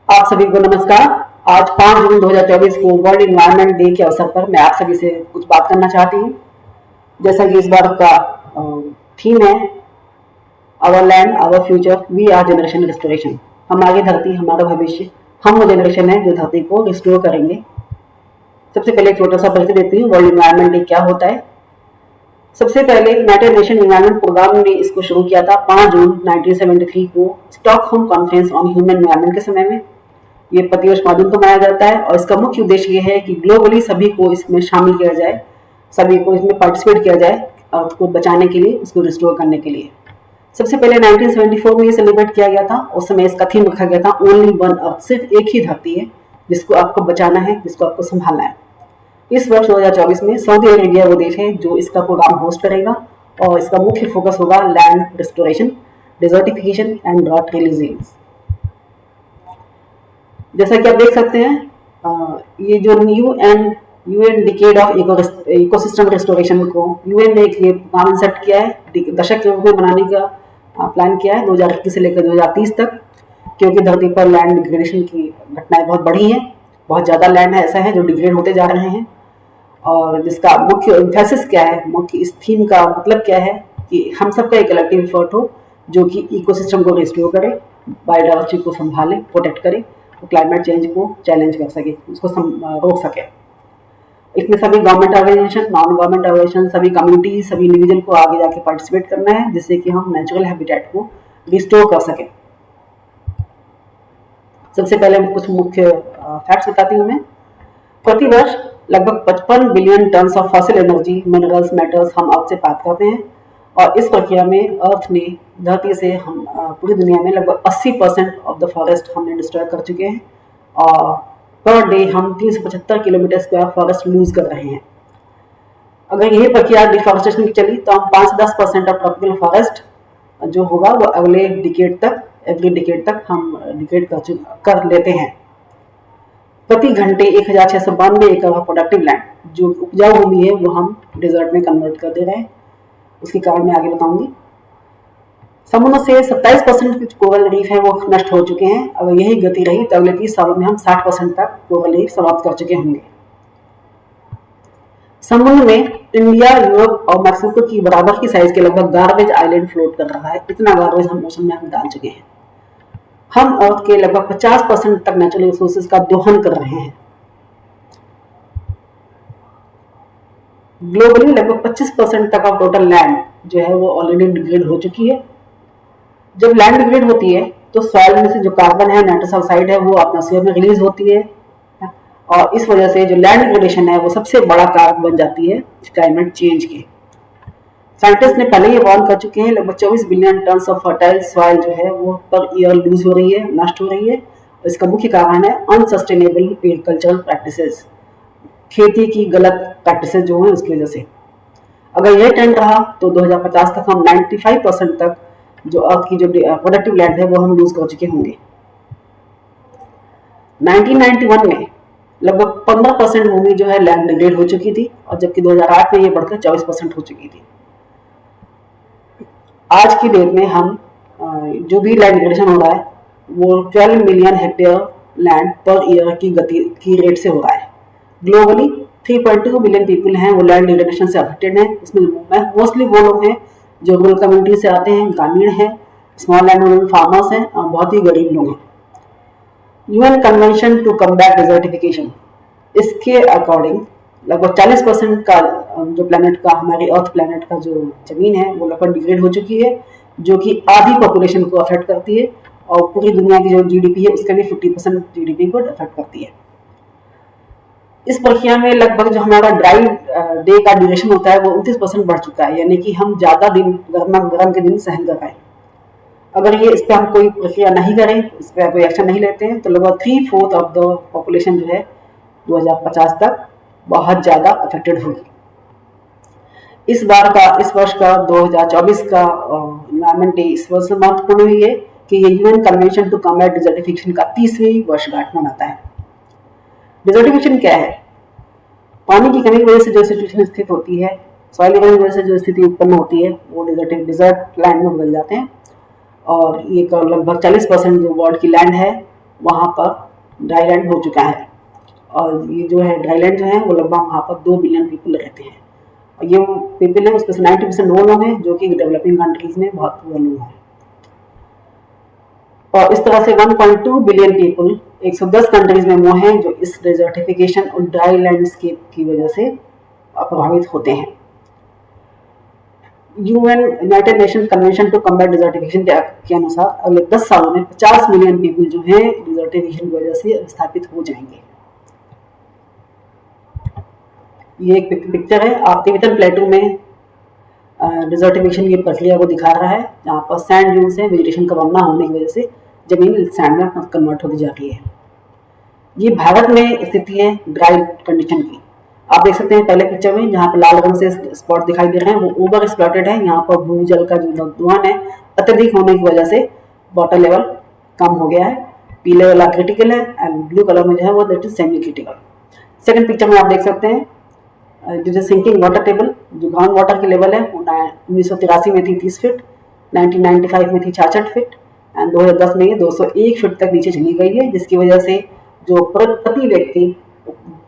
आप सभी को नमस्कार। आज 5 जून 2024 को वर्ल्ड इन्वायरमेंट डे के अवसर पर मैं आप सभी से कुछ बात करना चाहती हूँ। जैसा कि इस बार का थीम है our land our future we are generation restoration. हमारी धरती हमारा भविष्य, हम वो जनरेशन है जो धरती को रिस्टोर करेंगे। सबसे पहले एक छोटा सा परिचय देती हूँ वर्ल्ड इन्वायरमेंट डे क्या होता है। सबसे पहले यूनाइटेड नेशन इन्वायरमेंट प्रोग्राम ने इसको शुरू किया था 5 जून 1973 को Stockholm conference on human environment के समय में। ये प्रतिवर्ष 5 जून को मनाया जाता है और इसका मुख्य उद्देश्य ये है कि ग्लोबली सभी को इसमें शामिल किया जाए, सभी को इसमें पार्टिसिपेट किया जाए अर्थ को बचाने के लिए, उसको रिस्टोर करने के लिए। सबसे पहले 1974 में ये सेलिब्रेट किया गया था। उस समय इसका थीम रखा गया था ओनली वन अर्थ, सिर्फ एक ही धरती है जिसको आपको बचाना है, जिसको आपको संभालना है। इस वर्ष 2024 में सऊदी अरेबिया वो देश है जो इसका प्रोग्राम होस्ट करेगा और इसका मुख्य फोकस होगा land restoration, desertification and drought releasing. जैसा कि आप देख सकते हैं ये जो UN decade of ecosystem restoration को यूएन ने एक प्लान सेट किया है, दशक के रूप में बनाने का प्लान किया है 2021 से लेकर 2030 तक, क्योंकि धरती पर लैंड डिग्रेडेशन की घटनाएं बहुत बढ़ी हैं। बहुत ज़्यादा लैंड ऐसा है जो डिग्रेड होते जा रहे हैं और जिसका मुख्य एम्फेसिस क्या है, मुख्य इस थीम का मतलब क्या है कि हम सबका एक कलेक्टिव एफर्ट हो जो कि इकोसिस्टम को रिस्टोर करे, बायोडाइवर्सिटी को संभाले, प्रोटेक्ट करे, तो क्लाइमेट चेंज को चैलेंज कर सके, उसको रोक सके। इसमें सभी government organization, non government organization, सभी कम्युनिटी, सभी इंडिविजुअल को आगे जाके पार्टिसिपेट करना है जिससे कि हम नेचुरल हैबिटेट को रिस्टोर कर सकें। सबसे पहले कुछ मुख्य फैक्ट्स बताती हूँ मैं। प्रतिवर्ष लगभग 55 billion ton of fossil energy, minerals, metals हम अर्थ से प्राप्त करते हैं और इस प्रक्रिया में अर्थ ने धरती से हम पूरी दुनिया में लगभग 80% ऑफ द फॉरेस्ट हमने डिस्ट्रॉय कर चुके हैं और पर डे हम 375 किलोमीटर स्क्वायर फॉरेस्ट लूज कर रहे हैं। अगर यही प्रक्रिया डिफॉरेस्टेशन की चली तो हम 5 से 10% ऑफ ट्रॉपिकल फॉरेस्ट जो होगा वो अगले डिकेड तक, एवरी डिकेड तक हम डिकेड कर लेते हैं। प्रति घंटे 1692 एकड़ प्रोडक्टिव लैंड जो उपजाऊ भूमि है वो हम डिजर्ट में कन्वर्ट कर दे रहे हैं। उसके कारण मैं आगे बताऊंगी। समुद्र से 27% कुछ कोरल रीफ है वो नष्ट हो चुके हैं। अगर यही गति रही तो अगले 30 सालों में हम 60% तक कोरल रीफ समाप्त कर चुके होंगे। समुद्र में इंडिया, यूरोप और मैक्सिको की बराबर की साइज के लगभग गार्बेज आइलैंड फ्लोट कर रहा है। इतना गार्बेज हम ओशन में हम डाल चुके हैं। हम अर्थ के लगभग 50% तक नेचुरल रिसोर्सेज का दोहन कर रहे हैं। ग्लोबली लगभग 25% तक ऑफ टोटल लैंड जो है वो ऑलरेडी डिग्रेड हो चुकी है। जब लैंड डिग्रेड होती है तो सॉइल में से जो कार्बन है, नाइट्रस ऑक्साइड है, वो एटमॉस्फेयर में रिलीज होती है और इस वजह से जो लैंड डिग्रेडेशन है वो सबसे बड़ा कारक बन जाती है क्लाइमेट चेंज के। साइंटिस्ट ने पहले ही वार्न कर चुके हैं लगभग 24 billion ton of fertile soil जो है वो पर ईयर लूज हो रही है, नष्ट हो रही है। और इसका मुख्य कारण है अनसस्टेनेबल एग्रीकल्चरल प्रैक्टिसेस, खेती की गलत प्रैक्टिसेस जो है उसकी वजह से। अगर यह ट्रेंड रहा तो 2050 तक हम 95% तक जो अर्थ की जो प्रोडक्टिव लैंड है वो हम लूज कर चुके होंगे। 1991 में लगभग 15% भूमि जो है लैंड डिग्रेड हो चुकी थी और जबकि 2008 में ये बढ़कर 24% हो चुकी थी। आज की डेट में हम जो भी लैंड डिग्रेडेशन हो रहा है वो 12 million hectare land per year की गति की रेट से हो रहा है। ग्लोबली 3.2 बिलियन पीपल हैं वो लैंड डिग्रेडेशन से अफेक्टेड हैं। इसमें मोस्टली वो लोग हैं जो रूरल कम्युनिटी से आते हैं, ग्रामीण हैं, स्मॉल लैंड ओनर फार्मर्स हैं और बहुत ही गरीब लोग हैं। UN convention to combat desertification, इसके अकॉर्डिंग लगभग 40% का जो प्लेनेट का, हमारे अर्थ प्लेनेट का जो जमीन है वो लगभग डिग्रेड हो चुकी है, जो कि आधी पॉपुलेशन को अफेक्ट करती है और पूरी दुनिया की जो जीडीपी है उसका भी 50% जीडीपी को अफेक्ट करती है। इस प्रक्रिया में लगभग जो हमारा ड्राई डे का ड्यूरेशन होता है वो 29% बढ़ चुका है, यानी कि हम ज़्यादा दिन गर्म के दिन सहन कर पाए। अगर ये इस पर हम कोई प्रक्रिया नहीं करें, इस पर कोई एक्शन नहीं लेते हैं तो लगभग 3/4 ऑफ द पॉपुलेशन जो है 2050 तक बहुत ज़्यादा अफेक्टेड होगी। इस वर्ष का 2024 का एनवायरमेंट डे इस वर्ष से महत्वपूर्ण हुई है कि ये UN convention to combat desertification का 30वीं वर्षगांठ मनाता है। डिजर्टिफिकेशन क्या है? पानी की कमी की वजह से जो सिचुएशन स्थित होती है, सॉइल की वजह से जो स्थिति उत्पन्न होती है वो डिजर्ट लैंड में बदल जाते हैं और ये लगभग 40% जो वर्ल्ड की लैंड है वहाँ पर ड्राई लैंड हो चुका है। और ये जो है ड्राई लैंड जो है वो लगभग वहाँ पर 2 बिलियन पीपल रहते हैं। और ये पीपल है उसमें से 90% वो लोग हैं जो कि डेवलपिंग कंट्रीज में बहुत पुअर लोग हैं। और इस तरह से 1.2 बिलियन पीपल 110 कंट्रीज में वो हैं जो इस डेजर्टिफिकेशन और ड्राई लैंडस्केप की वजह से प्रभावित होते हैं। United Nation convention to combat desertification के अनुसार अगले 10 सालों में 50 मिलियन पीपल जो हैं डिजर्टिफिकेशन की वजह से विस्थापित हो जाएंगे। ये एक पिक्चर है आर्क्टिविटन प्लेटू में डिजर्टिफिकेशन की प्रक्रिया को दिखा रहा है, जहाँ पर सैंड ड्यून से वेजिटेशन का बनना होने की वजह से जमीन सैंड में कन्वर्ट होती जा रही है। ये भारत में स्थिति है ड्राई कंडीशन की। आप देख सकते हैं पहले पिक्चर में जहाँ पर लाल रंग से स्पॉट दिखाई दे रहे हैं वो ओवर एक्सप्लॉइटेड है। यहाँ पर भूजल का जो दोहन है अत्यधिक होने की वजह से वाटर लेवल कम हो गया है। पीले वाला क्रिटिकल है एंड ब्लू कलर में जो है वो that is semi critical. Second picture में आप देख सकते हैं जो सिंकिंग वाटर टेबल, जो ग्राउंड वाटर की लेवल है वो 1983 में थी 30 फीट, 1995 में थी 66 फीट एंड 2010 में ये 201 फीट तक नीचे चली गई है, जिसकी वजह से जो प्रति व्यक्ति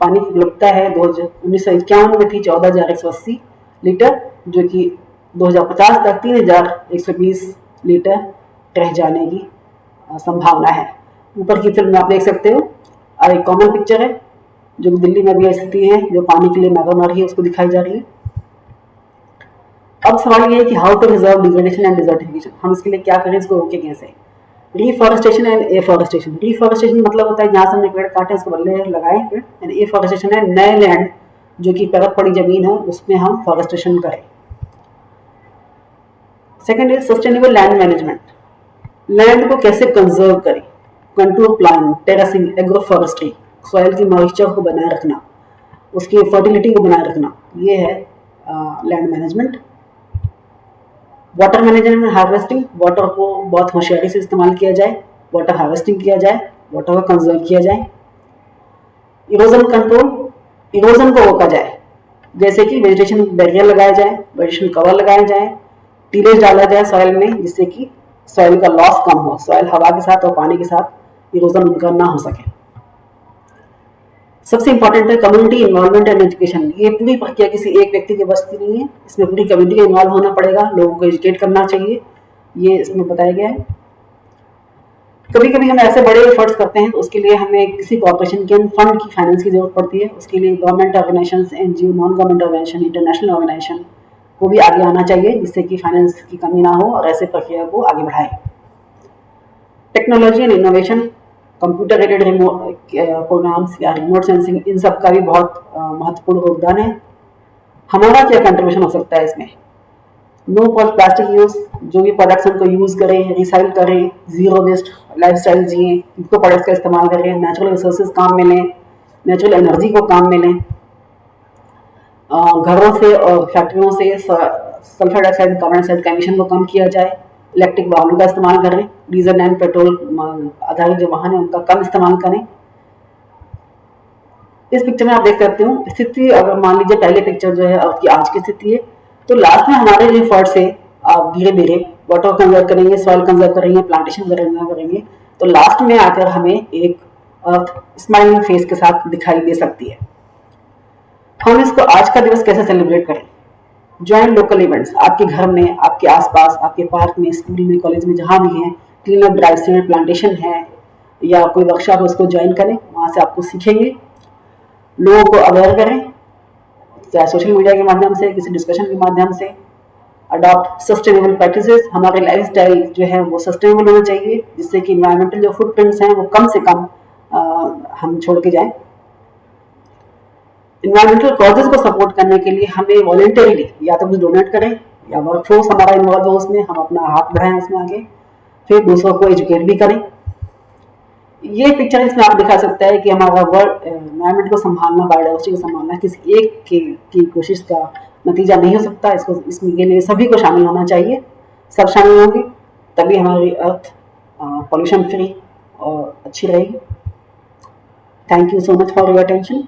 पानी की उपलब्धता है 1951 में थी 14,180 लीटर, जो कि 2050 तक 3,120 लीटर रह जाने की संभावना है। ऊपर की फिल्म में आप देख सकते हो एक कॉमन पिक्चर है जो दिल्ली में भी स्थिति है जो पानी के लिए मार रही है, उसको दिखाई जा रही है। अब सवाल ये है कि how to reserve degradation and desertification, हम इसके लिए क्या करें, इसको रोके कैसे। Reforestation and afforestation. रिफॉरेस्टेशन मतलब होता है जहाँ से हमने पेड़ काटे उसको बदले लगाए पेड़, एंड एफॉरेस्टेशन है नए लैंड जो कि परत पड़ी जमीन है उसमें हम फॉरेस्टेशन करें। Second is sustainable land management, land को कैसे कंजर्व करें, contour planning, terracing, agro forestry, soil की मॉइस्चर को बनाए रखना, उसकी फर्टिलिटी को बनाए रखना, ये है land management. Water management harvesting, water को बहुत होशियारी से इस्तेमाल किया जाए, वाटर हार्वेस्टिंग किया जाए, वाटर को कंजर्व किया जाए। इरोजन कंट्रोल, इरोजन को रोका जाए, जैसे कि वेजिटेशन बैरियर लगाया जाए, वेजिटेशन कवर लगाया जाए, टीलेज डाला जाए सॉइल में जिससे कि सॉइल का लॉस कम हो, सॉइल हवा के साथ और पानी के साथ इरोजन उनका ना हो सके। सबसे इंपॉर्टेंट है कम्युनिटी इन्वॉल्वमेंट एंड एजुकेशन। ये पूरी प्रक्रिया किसी एक व्यक्ति के बस की नहीं है, इसमें पूरी कम्युनिटी का इन्वॉल्व होना पड़ेगा, लोगों को एजुकेट करना चाहिए, ये इसमें बताया गया है। कभी कभी हम ऐसे बड़े एफर्ट्स करते हैं तो उसके लिए हमें किसी कॉर्पोरेशन के फंड की फाइनेंस की जरूरत पड़ती है। उसके लिए government organization, NGO, non government organization, international organization को भी आगे आना चाहिए जिससे कि फाइनेंस की कमी ना हो और ऐसे प्रक्रिया को आगे बढ़ाए। Technology and innovation, computer aided remote programs या रिमोट सेंसिंग, इन सब का भी बहुत महत्वपूर्ण योगदान है। हमारा क्या कंट्रीब्यूशन हो सकता है इसमें, नो प्लास्टिक यूज, जो भी प्रोडक्ट्स उनको यूज करें, रिसाइकिल करें, जीरो वेस्ट लाइफस्टाइल जिए, इनको प्रोडक्ट्स का इस्तेमाल करें, नेचुरल रिसोर्सेज काम में लें, नेचुरल एनर्जी को काम में लें, घरों से और फैक्ट्रियों से सल्फर डाइऑक्साइड, कार्बन डाइऑक्साइड का एमिशन को कम किया जाए, इलेक्ट्रिक वाहनों का इस्तेमाल करें, डीजल एंड पेट्रोल आधारित जो वाहन है उनका कम इस्तेमाल करें। इस पिक्चर में आप देख सकते हो स्थिति, अगर मान लीजिए पहले पिक्चर जो है आपकी आज की स्थिति है, तो लास्ट में हमारे जो एफर्ट्स है आप धीरे धीरे वाटर कंजर्व करेंगे, सॉइल कंजर्व करेंगे, प्लांटेशन करेंगे, तो लास्ट में आकर हमें एक अर्थ स्माइलिंग फेस के साथ दिखाई दे सकती है। हम इसको आज का दिवस कैसे सेलिब्रेट करें, ज्वाइन लोकल इवेंट्स, आपके घर में, आपके आसपास, आपके पार्क में, स्कूल में, कॉलेज में, जहाँ भी है, क्लीन अप ड्राइव से, प्लांटेशन है या कोई वर्कशॉप है उसको ज्वाइन करें, वहाँ से आपको सीखेंगे, लोगों को अवेयर करें, चाहे सोशल मीडिया के माध्यम से, किसी डिस्कशन के माध्यम से। अडॉप्ट सस्टेनेबल प्रैक्टिसेस, हमारे लाइफस्टाइल जो है वो सस्टेनेबल होना चाहिए जिससे कि इन्वायरमेंटल जो फुटप्रिंट्स हैं वो कम से कम हम छोड़ के जाएं। इन्वायरमेंटल कॉजेज को सपोर्ट करने के लिए हमें वॉलंटरीली या तो कुछ डोनेट करें या वर्कफोर्स हमारा इन्वॉल्व हो उसमें, हम अपना हाथ बढ़ाएं उसमें आगे, फिर दूसरों को एजुकेट भी करें। ये पिक्चर इसमें आप दिखा सकता है कि हमारा वर्ल्ड एनवायरमेंट को संभालना, बायोडाइवर्सिटी को संभालना किसी एक की कोशिश का नतीजा नहीं हो सकता, इसको इसमें के लिए सभी को शामिल होना चाहिए। सब शामिल होंगे तभी हमारी अर्थ पॉल्यूशन फ्री और अच्छी रहेगी। Thank you so much for your attention.